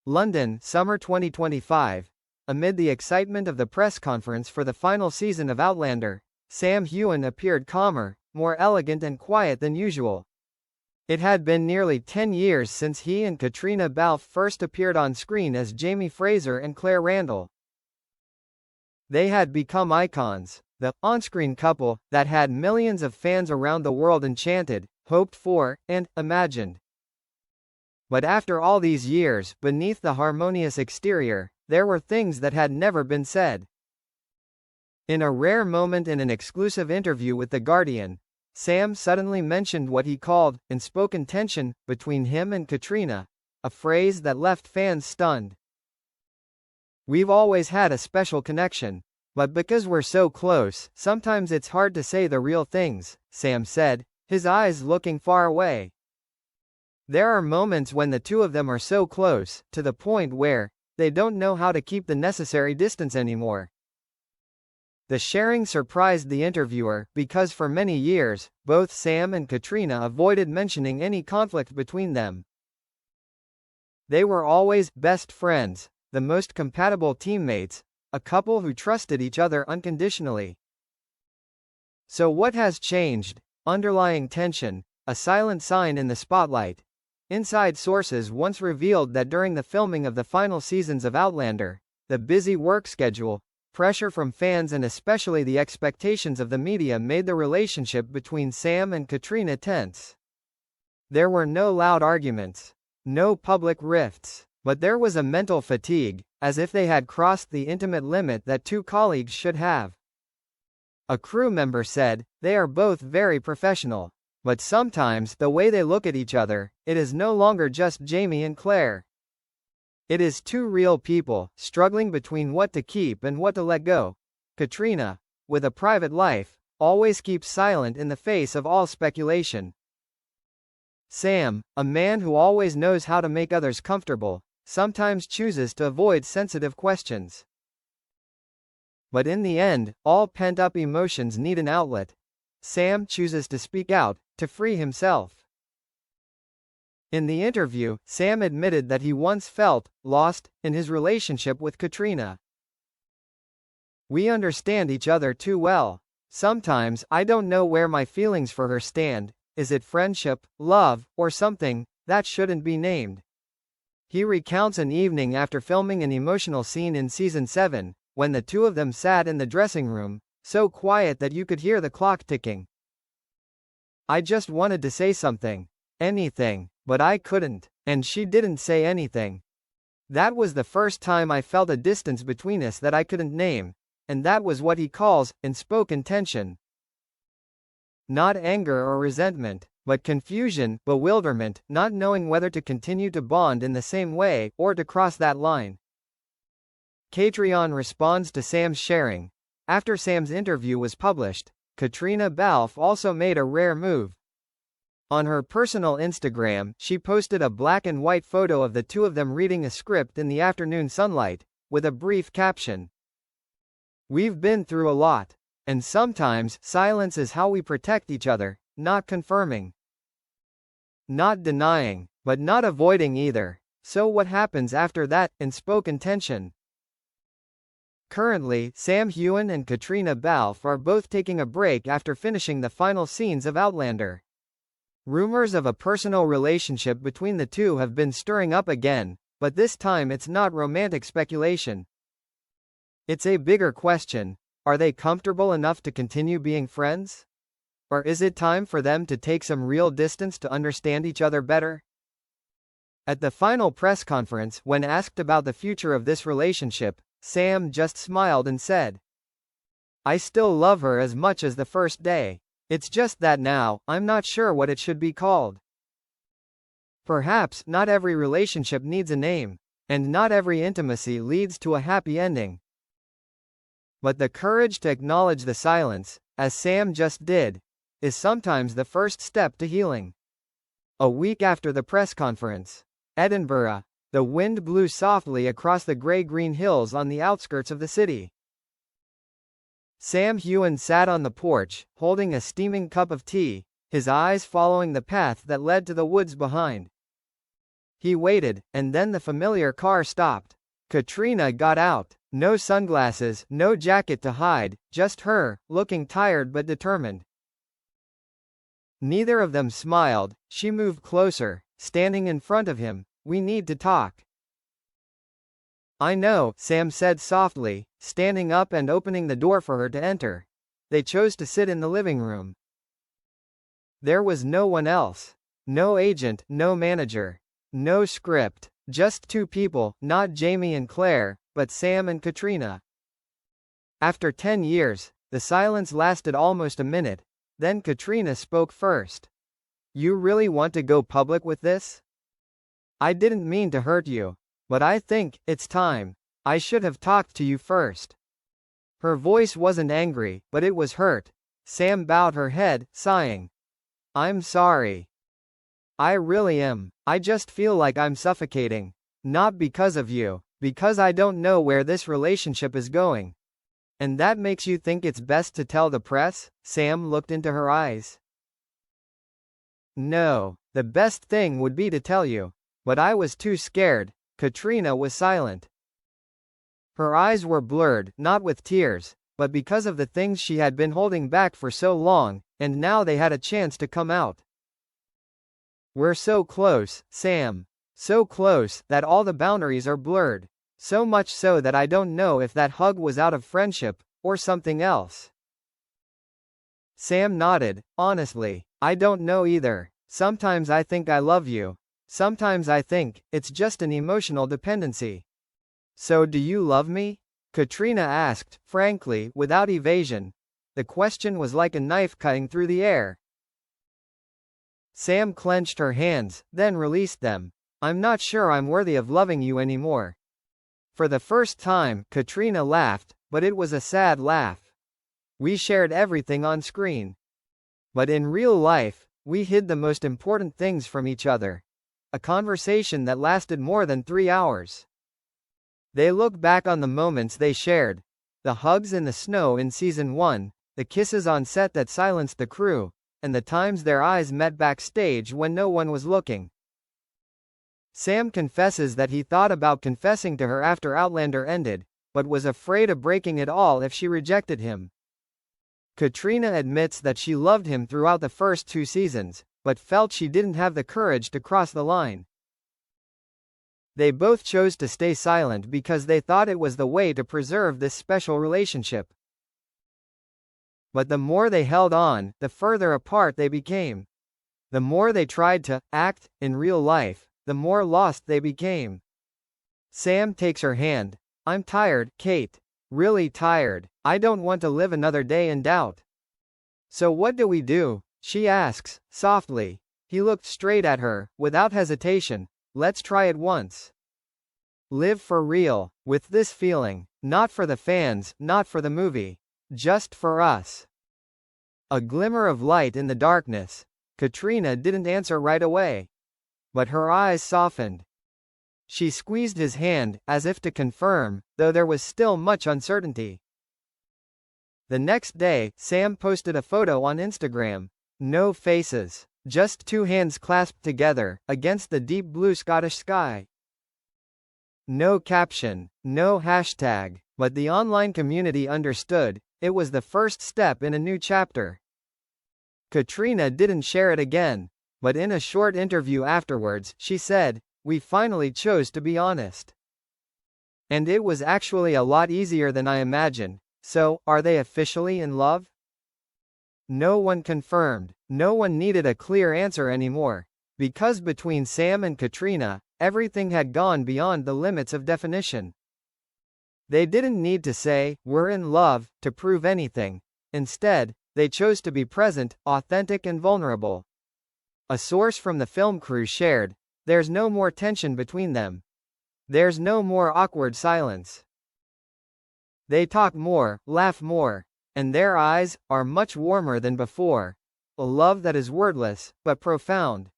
London, summer 2025. Amid the excitement of the press conference for the final season of Outlander, Sam Heughan appeared calmer, more elegant and quiet than usual. It had been nearly 10 years since he and Caitriona Balfe first appeared on screen as Jamie Fraser and Claire Randall. They had become icons, the on-screen couple that had millions of fans around the world enchanted, hoped for, and imagined. But after all these years, beneath the harmonious exterior, there were things that had never been said. In a rare moment in an exclusive interview with The Guardian, Sam suddenly mentioned what he called unspoken tension between him and Caitriona, a phrase that left fans stunned. "We've always had a special connection, but because we're so close, sometimes it's hard to say the real things," Sam said, his eyes looking far away. "There are moments when the two of them are so close, to the point where they don't know how to keep the necessary distance anymore." The sharing surprised the interviewer, because for many years, both Sam and Caitriona avoided mentioning any conflict between them. They were always best friends, the most compatible teammates, a couple who trusted each other unconditionally. So what has changed? Underlying tension, a silent sign in the spotlight. Inside sources once revealed that during the filming of the final seasons of Outlander, the busy work schedule, pressure from fans and especially the expectations of the media made the relationship between Sam and Caitriona tense. There were no loud arguments, no public rifts, but there was a mental fatigue, as if they had crossed the intimate limit that two colleagues should have. A crew member said, "They are both very professional. But sometimes, the way they look at each other, it is no longer just Jamie and Claire. It is two real people, struggling between what to keep and what to let go." Caitriona, with a private life, always keeps silent in the face of all speculation. Sam, a man who always knows how to make others comfortable, sometimes chooses to avoid sensitive questions. But in the end, all pent-up emotions need an outlet. Sam chooses to speak out, to free himself. In the interview, Sam admitted that he once felt lost in his relationship with Caitriona. "We understand each other too well. Sometimes I don't know where my feelings for her stand. Is it friendship, love, or something that shouldn't be named?" He recounts an evening after filming an emotional scene in season 7, when the two of them sat in the dressing room, so quiet that you could hear the clock ticking. "I just wanted to say something. Anything. But I couldn't. And she didn't say anything. That was the first time I felt a distance between us that I couldn't name. And that was what he calls unspoken tension. Not anger or resentment, but confusion, bewilderment, not knowing whether to continue to bond in the same way, or to cross that line." Caitriona responds to Sam's sharing. After Sam's interview was published, Caitriona Balfe also made a rare move. On her personal Instagram, she posted a black and white photo of the two of them reading a script in the afternoon sunlight, with a brief caption. "We've been through a lot. And sometimes, silence is how we protect each other, not confirming. Not denying, but not avoiding either. So what happens after that unspoken tension?" Currently, Sam Heughan and Caitriona Balfe are both taking a break after finishing the final scenes of Outlander. Rumors of a personal relationship between the two have been stirring up again, but this time it's not romantic speculation. It's a bigger question. Are they comfortable enough to continue being friends? Or is it time for them to take some real distance to understand each other better? At the final press conference, when asked about the future of this relationship, Sam just smiled and said, "I still love her as much as the first day. It's just that now, I'm not sure what it should be called." Perhaps not every relationship needs a name, and not every intimacy leads to a happy ending. But the courage to acknowledge the silence, as Sam just did, is sometimes the first step to healing. A week after the press conference, Edinburgh, the wind blew softly across the grey-green hills on the outskirts of the city. Sam Heughan sat on the porch, holding a steaming cup of tea, his eyes following the path that led to the woods behind. He waited, and then the familiar car stopped. Caitriona got out. No sunglasses, no jacket to hide, just her, looking tired but determined. Neither of them smiled. She moved closer, standing in front of him. "We need to talk." "I know," Sam said softly, standing up and opening the door for her to enter. They chose to sit in the living room. There was no one else. No agent, no manager. No script. Just two people, not Jamie and Claire, but Sam and Caitriona. After 10 years, the silence lasted almost a minute. Then Caitriona spoke first. "You really want to go public with this? I didn't mean to hurt you, but I think it's time. I should have talked to you first." Her voice wasn't angry, but it was hurt. Sam bowed her head, sighing. "I'm sorry. I really am. I just feel like I'm suffocating. Not because of you, because I don't know where this relationship is going." "And that makes you think it's best to tell the press?" Sam looked into her eyes. "No, the best thing would be to tell you. But I was too scared." Caitriona was silent. Her eyes were blurred, not with tears, but because of the things she had been holding back for so long, and now they had a chance to come out. "We're so close, Sam. So close that all the boundaries are blurred. So much so that I don't know if that hug was out of friendship, or something else." Sam nodded. "Honestly, I don't know either. Sometimes I think I love you. Sometimes I think it's just an emotional dependency." "So do you love me?" Caitriona asked, frankly, without evasion. The question was like a knife cutting through the air. Sam clenched her hands, then released them. "I'm not sure I'm worthy of loving you anymore." For the first time, Caitriona laughed, but it was a sad laugh. "We shared everything on screen. But in real life, we hid the most important things from each other." A conversation that lasted more than 3 hours. They look back on the moments they shared. The hugs in the snow in season 1, the kisses on set that silenced the crew, and the times their eyes met backstage when no one was looking. Sam confesses that he thought about confessing to her after Outlander ended, but was afraid of breaking it all if she rejected him. Caitriona admits that she loved him throughout the first 2 seasons, but felt she didn't have the courage to cross the line. They both chose to stay silent because they thought it was the way to preserve this special relationship. But the more they held on, the further apart they became. The more they tried to act in real life, the more lost they became. Sam takes her hand. "I'm tired, Kate. Really tired. I don't want to live another day in doubt." "So what do we do?" she asks, softly. He looked straight at her, without hesitation. "Let's try it once. Live for real, with this feeling. Not for the fans, not for the movie. Just for us." A glimmer of light in the darkness. Caitriona didn't answer right away. But her eyes softened. She squeezed his hand, as if to confirm, though there was still much uncertainty. The next day, Sam posted a photo on Instagram. No faces. Just 2 hands clasped together, against the deep blue Scottish sky. No caption, no hashtag, but the online community understood. It was the first step in a new chapter. Caitriona didn't share it again, but in a short interview afterwards, she said, "We finally chose to be honest. And it was actually a lot easier than I imagined." So, are they officially in love? No one confirmed. No one needed a clear answer anymore. Because between Sam and Caitriona, everything had gone beyond the limits of definition. They didn't need to say, "We're in love," to prove anything. Instead, they chose to be present, authentic and vulnerable. A source from the film crew shared, "There's no more tension between them. There's no more awkward silence. They talk more, laugh more, and their eyes are much warmer than before. A love that is wordless, but profound."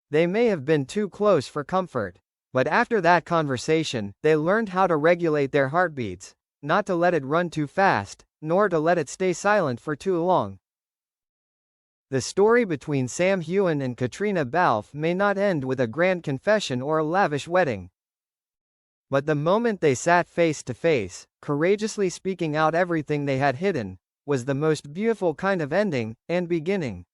They may have been too close for comfort. But after that conversation, they learned how to regulate their heartbeats, not to let it run too fast, nor to let it stay silent for too long. The story between Sam Heughan and Caitriona Balfe may not end with a grand confession or a lavish wedding. But the moment they sat face to face, courageously speaking out everything they had hidden, was the most beautiful kind of ending and beginning.